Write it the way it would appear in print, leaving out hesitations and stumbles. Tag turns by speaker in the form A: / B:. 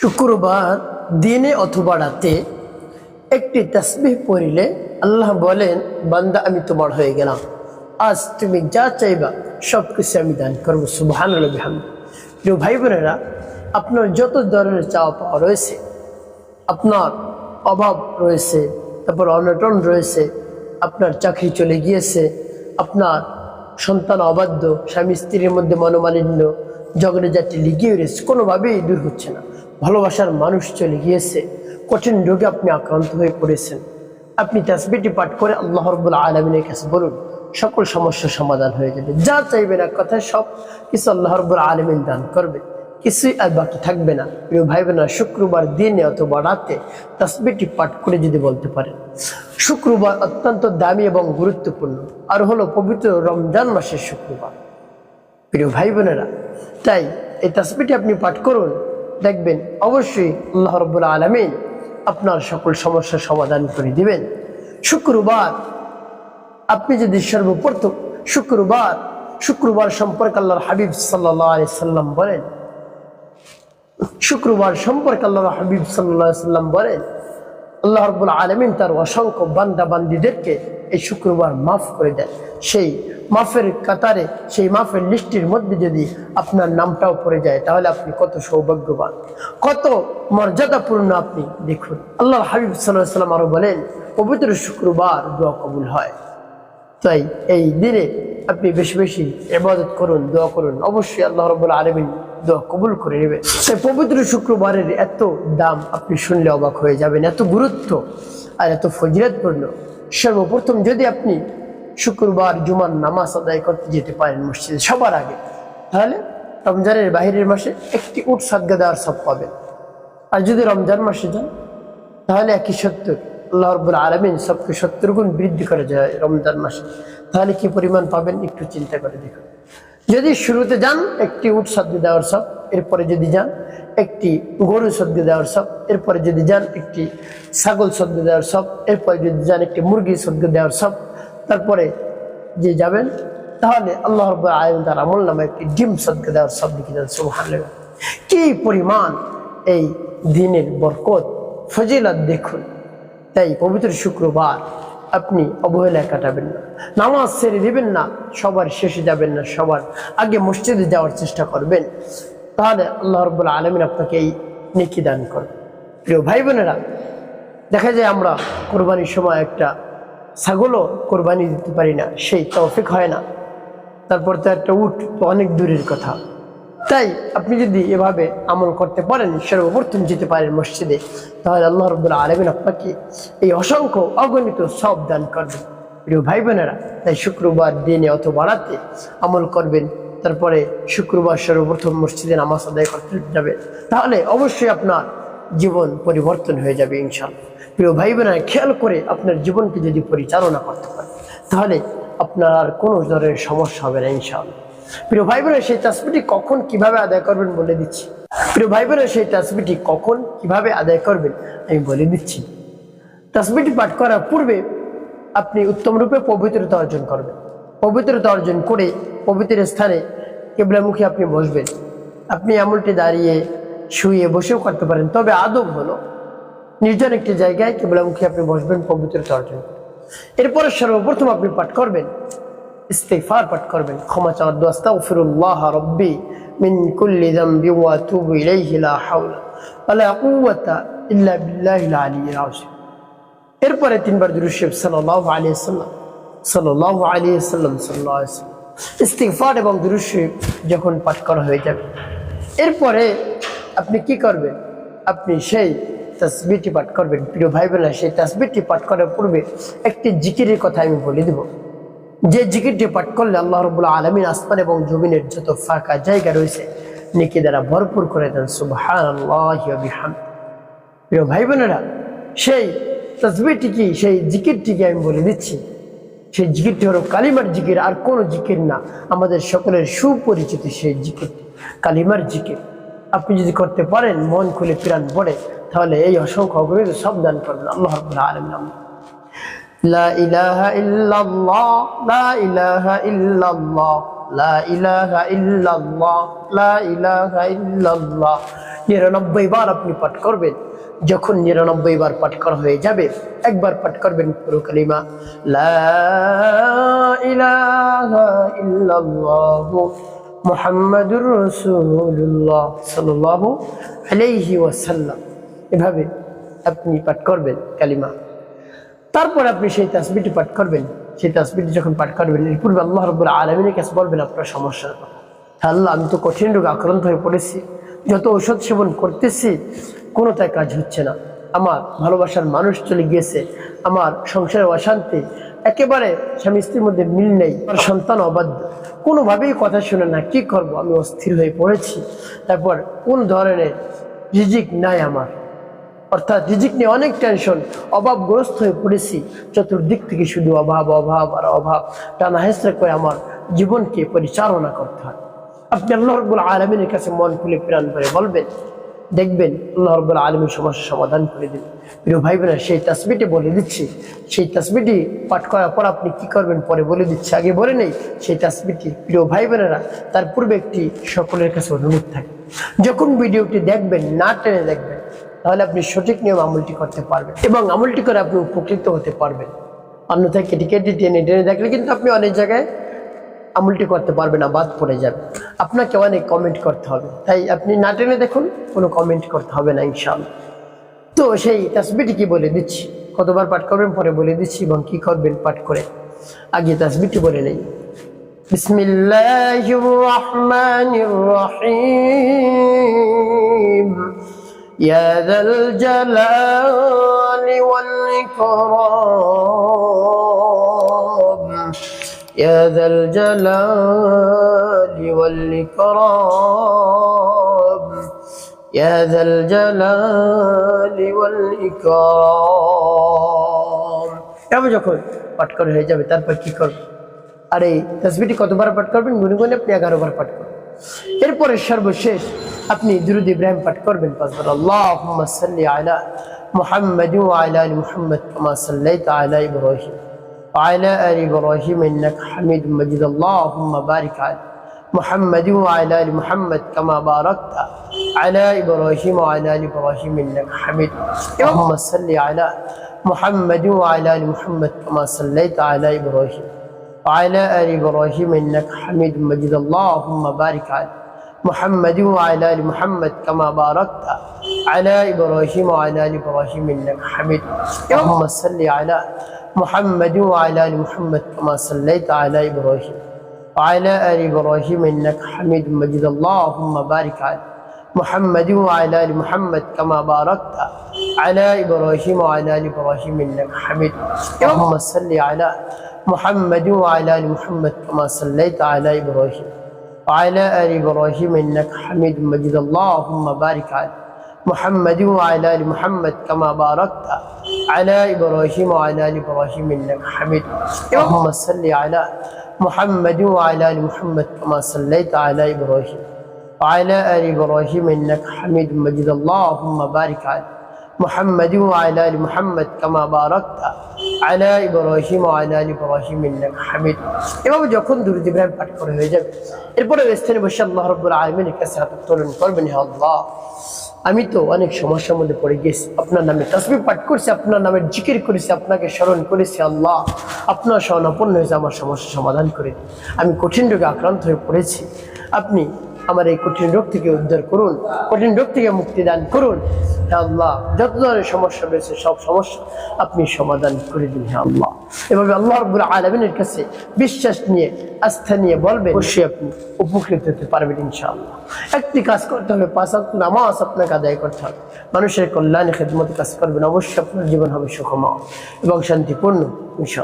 A: শুক্রবার দিনে অথবা রাতে একটি তাসবিহ পড়িলে আল্লাহ বলেন, বান্দা আমি তোমার হয়ে গেলাম, আজ তুমি যা চাইবা সব কিছু আমি দান করবো। সুবহানাল্লাহ বিহামদিহি। প্রিয় ভাই বোনেরা, আপনার যত ধরনের চাওয়া পাওয়া রয়েছে, আপনার অভাব রয়েছে, তারপর অনটন রয়েছে, আপনার চাকরি চলে গিয়েছে, আপনার সন্তান অবাধ্য, স্বামী স্ত্রীর মধ্যে মনোমালিন্য, ঝগড়াঝাটি লিগিয়ে রয়েছে, কোনোভাবেই দূর হচ্ছে না, ভালোবাসার মানুষ চলে গিয়েছে, কঠিন রোগে আপনি আক্রান্ত হয়ে পড়েছেন, আপনি তাসবিহটি পাঠ করে আল্লাহ রাব্বুল আলামিনের কাছে বলুন, সকল সমস্যার সমাধান হয়ে যাবে। যা চাইবেন এক কথায় সব কিছু আল্লাহ রাব্বুল আলামিন দান করবে, কিছুই আর বাকি থাকবে না। প্রিয় ভাই বোনেরা, শুক্রবার দিনে অথবা রাতে তাসবিহটি পাঠ করে যদি বলতে পারেন। শুক্রবার অত্যন্ত দামি এবং গুরুত্বপূর্ণ, আর হলো পবিত্র রমজান মাসের শুক্রবার। প্রিয় ভাই বোনেরা, তাই এই তাসবিহটি আপনি পাঠ করুন, দেখবেন অবশ্যই আল্লাহ রাব্বুল আলামিন আপনার সকল সমস্যার সমাধান করে দিবেন। শুক্রবার আপনি যদি সর্বপ্রথম শুক্রবার সম্পর্কে আল্লাহর হাবিব সাল্লাল্লাহু আলাইহি সাল্লাম বলেন, শুক্রবার সম্পর্কে আল্লাহর হাবিব সাল্লাল্লাহু আলাইহি সাল্লাম বলেন, আল্লাহ রাব্বুল আলামিন তার অসংখ্য বান্দা বান্দীদেরকে এই শুক্রবার মাফ করে দেন। সেই মাফের কাতারে, সেই মাফের লিস্টির মধ্যে যদি আপনার নামটাও পড়ে যায়, তাহলে আপনি কত সৌভাগ্যবান, কত মর্যাদাপূর্ণ। আপনি দেখুন, আল্লাহর হাবিব সাল্লাল্লাহু আলাইহি সাল্লাম আরো বলেন, পবিত্র শুক্রবার দোয়া কবুল হয়। তাই এই দিনে আপনি বেশি বেশি ইবাদত করুন, দোয়া করুন, অবশ্যই আল্লাহ রাব্বুল আলামিন দোয়া কবুল করে নেবে। তাই পবিত্র শুক্রবারের এত দাম আপনি শুনলে অবাক হয়ে যাবেন, এত গুরুত্ব আর এত ফজিলতপূর্ণ। সর্বপ্রথম যদি আপনি শুক্রবার জুমার নামাজ আদায় করতে যেতে পারেন মসজিদে সবার আগে, তাহলে রমজানের বাহিরের মাসে একটি উট সাদকা দেওয়ার সব পাবেন। আর যদি রমজান মাসে যান, তাহলে একই 70, আল্লাহ রাব্বুল আলামিন সবকে 70 গুণ বৃদ্ধি করে যায় রমজান মাসে, তাহলে কি পরিমাণ পাবেন একটু চিন্তা করে দেখুন। যদি শুরুতে যান একটি উট সাদকা দেওয়ার সব, এরপরে যদি যান একটি গরু সাদকা দেওয়ার সব, এরপরে যদি যান একটি ছাগল সাদকা দেওয়ার সব, এরপরে যদি যান একটি মুরগি সাদকা দেওয়ার সব, তারপরে যে যাবেন, তাহলে আল্লাহ রাব্বুল আলামিন তার আমলনামায় একটি ডিম সাদকা দেওয়ার সব লিখে দেন। সুবহানাল্লাহ, কি পরিমাণ এই দিনের বরকত, ফজিলত দেখুন। তাই পবিত্র শুক্রবার আপনি অবহেলায় কাটাবেন না, নামাজ ছেড়ে দিবেন না, সবার শেষে যাবেন না, সবার আগে মসজিদে যাওয়ার চেষ্টা করবেন, তাহলে আল্লাহ রাব্বুল আলামিন আপনাকে এই নেকি দান করবেন। প্রিয় ভাই বোনেরা, দেখা যায় আমরা কোরবানির সময় একটা ছাগলও কোরবানি দিতে পারি না, সেই তৌফিক হয় না, তারপর তো একটা উট তো অনেক দূরের কথা। তাই আপনি যদি এভাবে আমল করতে পারেন, সর্বপ্রথম যেতে পারেন মসজিদে, তাহলে আল্লাহ রাব্বুল আলামিন আপনাকে এই অসংখ্য অগণিত সব দান করবেন। প্রিয় ভাই বোনেরা, তাই শুক্রবার দিনে অথবা রাতে আমল করবেন, তারপরে শুক্রবার সর্বপ্রথম মসজিদে নামাজ আদায় করতে যাবেন, তাহলে অবশ্যই আপনার জীবন পরিবর্তন হয়ে যাবে ইনশাআল্লাহ। প্রিয় ভাই বোনেরা, খেয়াল করে আপনার জীবনকে যদি পরিচালনা করতে পারেন, তাহলে আপনার আর কোনো ধরনের সমস্যা হবে না ইনশাআল্লাহ। প্রিয় ভাই বোনেরা, সেই তাসবিহটি কখন কিভাবে আদায় করবেন বলে দিচ্ছি। প্রিয় ভাই বোনেরা, সেই তাসবিহটি কখন কিভাবে আদায় করবেন আমি বলে দিচ্ছি। তাসবিহটি পাঠ করার পূর্বে আপনি উত্তম রূপে পবিত্রতা অর্জন করবেন। পবিত্রতা অর্জন করে পবিত্র স্থানে কিবলামুখী আপনি বসবেন। আপনি আমলটি দাঁড়িয়ে, শুয়ে, বসেও করতে পারেন, তবে আদব হলো নির্জন একটি জায়গায় কিবলামুখী আপনি বসবেন পবিত্রতা অর্জন করে। এরপরে সর্বপ্রথম আপনি পাঠ করবেন ইস্তিগফার পাঠ করবেন, ক্ষমা চাওয়ার দোয়া, আস্তাগফিরুল্লাহ রাব্বি মিন কুল্লি যামবি ওয়া আতুবু ইলাইহি লা হাওলা ওয়ালা কুওয়াতা ইল্লা বিল্লাহিল আলিয়্যিল আযীম। এরপরে 3 বার দুরূদ শরীফ সাল্লাল্লাহু আলাইহি ওয়াসাল্লাম, সাল্লাল্লাহু আলাইহি ওয়াসাল্লাম, সাল্লাল্লাহু আলাইহি ওয়াসাল্লাম। ইস্তিগফার এবং দুরূদ শরীফ যখন পাঠ করা হয়ে যাবে, এরপরে আপনি কি করবেন, আপনি সেই তাসবিহটি পাঠ করবেন। প্রিয় ভাই বোনেরা, সেই তাসবিহটি পাঠ করার পূর্বে একটি জিকিরের কথা আমি বলে দেব, যে জিকিরটি পাঠ করলে আল্লাহ রাব্বুল আলামিন আসমান এবং জমিনের যত ফাঁকা জায়গা রয়েছে নেকি দ্বারা ভরপুর করে দেন। সুবহানাল্লাহি ওয়া বিহামদিহি। প্রিয় ভাই বোনেরা, সেই তাসবিহটি কি, সেই জিকিরটিকে আমি বলে দিচ্ছি। সেই জিকিরটি হলো কালিমার জিকির, আর কোনো জিকির না, আমাদের সকলের সুপরিচিত সেই জিকিরটি কালিমার জিকির। আপনি যদি করতে পারেন, মন খুলে প্রাণ ভরে, তাহলে এই অসংখ্য অগণিত সব দান করবেন আল্লাহ রাব্বুল আলামিন। লা ইলাহা ইল্লাল্লাহ, লা ইলাহা ইল্লাল্লাহ, লা ইলাহা ইল্লাল্লাহ, লা ইলাহা ইল্লাল্লাহ 99 বার আপনি পাঠ করবেন। যখন 99 বার পাঠ করা হয়ে যাবে, একবার পাঠ করবেন পুরো কালিমা লা ইলাহা ইল্লাল্লাহ মুহাম্মাদুর রাসূলুল্লাহ সাল্লাল্লাহু আলাইহি ওয়াসাল্লাম। এভাবে আপনি পাঠ করবেন কালিমা। তারপর আপনি সেই তাসবিহটি পাঠ করবেন। সেই তাসবিহটি যখন পাঠ করবেন, এর পূর্বে আল্লাহ রাব্বুল আলামিনের কাছে বলবেন আপনার সমস্যার কথা। আল্লাহ, আমি তো কঠিন রোগে আক্রান্ত হয়ে পড়েছি, যত ঔষধ সেবন করতেছি কোনোটাই কাজ হচ্ছে না, আমার ভালোবাসার মানুষ চলে গিয়েছে, আমার সংসারে অশান্তি, একেবারে স্বামী স্ত্রীর মধ্যে মিল নেই, আমার সন্তান অবাধ্য, কোনোভাবেই কথা শুনে না, কি করব, আমি অস্থির হয়ে পড়েছি। তারপর কোন ধরনের রিজিক নাই আমার, অর্থাৎ রিজিক নিয়ে অনেক টেনশন, অভাবগ্রস্ত হয়ে পড়েছি, চতুর্দিক থেকে শুধু অভাব অভাব আর অভাব, টানা হেঁচড়া করে আমার জীবনকে পরিচালনা করতে হয়। আপনি আল্লাহ রাব্বুল আলামিনের কাছে মন খুলে প্রাণ ভরে বলবেন, দেখবেন আল্লাহ রাব্বুল আলামিন সমস্যার সমাধান করে দেবেন। প্রিয় ভাই বোনেরা, সেই তাসবিহটি বলে দিচ্ছি। সেই তাসবিহটি পাঠ করার পর আপনি কি করবেন পরে বলে দিচ্ছি, আগে বলে নেই সেই তাসবিহটি। প্রিয় ভাই বোনেরা, তার পূর্বে একটি সকলের কাছে অনুরোধ থাকে, যখন ভিডিওটি দেখবেন না টেনে দেখবেন, তাহলে আপনি সঠিক নিয়ম আমলটি করতে পারবেন এবং আমলটি করে আপনি উপকৃত হতে পারবেন। অন্যথায় কেটে কেটে টেনে টেনে দেখলে কিন্তু আপনি অনেক জায়গায় আমলটি করতে পারবেন না, বাদ পড়ে যাবে। আপনাকে অনেক কমেন্ট করতে হবে, তাই আপনি না টেনে দেখুন, কোনো কমেন্ট করতে হবে না ইনশাআল্লাহ। তো সেই তাসবিহটি কি বলে দিচ্ছি, কতবার পাঠ করবেন পরে বলে দিচ্ছি এবং কি করবেন পাঠ করে। আগে তাসবিহটি বলে নেই। বিসমিল্লাহির রহমানির রহিম। ইয়া যাল জালালি ওয়াল ইকরাম, ইয়া যাল জালালি ওয়াল ইকরাম, ইয়া যাল জালালি ওয়াল ইকরাম। এভাবে যখন পাঠ করা হয়ে যাবে, তারপর কি করবেন, আর এই তাসবিহটি কতবার পাঠ করবেন, গুনে গুনে আপনি 11 বার পাঠ করবেন। এরপরে সর্বশেষ আপনি দুরূদ ইব্রাহিম পাঠ করবেন 5 বার। আল্লাহুম্মা সাল্লি আলা মুহাম্মাদ ওয়া আলা আলি মুহাম্মাদ কামা সাল্লাইতা আলা ইব্রাহিম ওয়া আলা আলি ইব্রাহিম ইন্নাকা হামিদুম মাজিদ। আল্লাহুম্মা বারিক আলা মুহাম্মাদ ওয়া আলা আলি মুহাম্মাদ কামা বারাকতা আলা ইব্রাহিম ওয়া আলা আলি ইব্রাহিম ইন্নাকা হামিদুম মাজিদ। আল্লাহুম্মা সাল্লি আলা মুহাম্মাদ ওয়া আলা আলি মুহাম্মাদ কামা সাল্লাইতা আলা ইব্রাহিম وعلى آل إبراهيم إنك حميد مجيد. اللهم بارك على محمد وعلى آل محمد كما باركت على إبراهيم وعلى آل إبراهيم إنك حميد. اللهم صل على محمد وعلى آل محمد كما صليت على إبراهيم وعلى آل إبراهيم إنك حميد مجيد. اللهم بارك على محمد وعلى آل محمد كما باركت على إبراهيم وعلى آل إبراهيم إنك حميد. اللهم صل على محمد وعلى آل محمد كما صليت على إبراهيم وعلى آل إبراهيم إنك حميد مجيد. اللهم بارك على محمد وعلى آل محمد كما باركت على إبراهيم وعلى آل إبراهيم إنك حميد. اللهم صل على محمد وعلى آل محمد كما صليت على إبراهيم وعلى آل إبراهيم إنك حميد مجيد. اللهم بارك على محمد وعلى آل محمد كما باركت على إبراهيم وعلى آل إبراهيم إنك حميد. এভাবে যখন দুরূদ ইব্রাহিম পাঠ করা হয়ে যাবে, এরপরে স্থানে বসে আল্লাহ রাব্বুল আলামিনের কাছে হাত উত্তোলন করবেন, হে আল্লাহ, আমি তো অনেক সমস্যার মধ্যে পড়ে গেছি, আপনার নামে তাসবিহ পাঠ করেছি, আপনার নামের জিকির করেছি, আপনাকে স্মরণ করেছি। আল্লাহ, আপনার শরণাপন্ন হয়েছে, আমার সমস্যার সমাধান করে দিন। আমি কঠিন রোগে আক্রান্ত হয়ে পড়েছি, আপনি আমার এই কঠিন রোগ থেকে উদ্ধার করুন, কঠিন রোগ থেকে মুক্তি দান করুন। হে আল্লাহ, যত ধরনের সমস্যা রয়েছে সব সমস্যা আপনি সমাধান করে দিন হে আল্লাহ। এভাবে আল্লাহ রাব্বুল আলামিনের কাছে বিশ্বাস নিয়ে, আস্থা নিয়ে বলবেন, অবশ্যই আপনি উপকৃত হতে পারবেন ইনশাআল্লাহ। একটি কাজ করতে হবে, 5 ওয়াক্ত নামাজ আপনাকে আদায় করতে হবে, মানুষের কল্যাণে খেদমতে কাজ করবেন, অবশ্যই আপনার জীবন হবে সুখময় এবং শান্তিপূর্ণ ইনশাআল্লাহ।